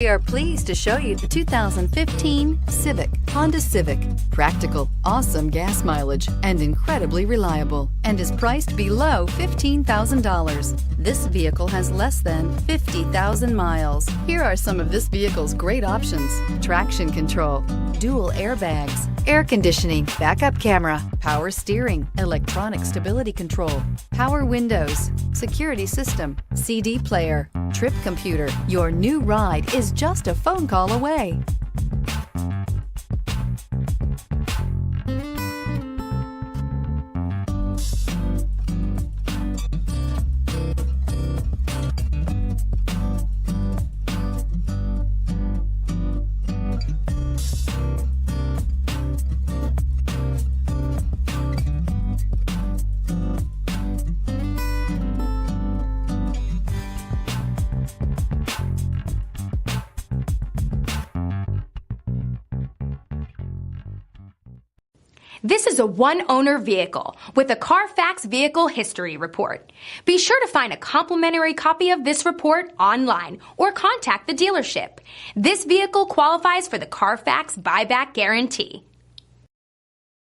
We are pleased to show you the 2015 Civic, Honda Civic. Practical, awesome gas mileage, and incredibly reliable, and is priced below $15,000. This vehicle has less than 50,000 miles. Here are some of this vehicle's great options: traction control, dual airbags, air conditioning, backup camera, power steering, electronic stability control, power windows, security system, CD player, trip computer. Your new ride is just a phone call away. This is a one-owner vehicle with a Carfax Vehicle History Report. Be sure to find a complimentary copy of this report online or contact the dealership. This vehicle qualifies for the Carfax Buyback Guarantee.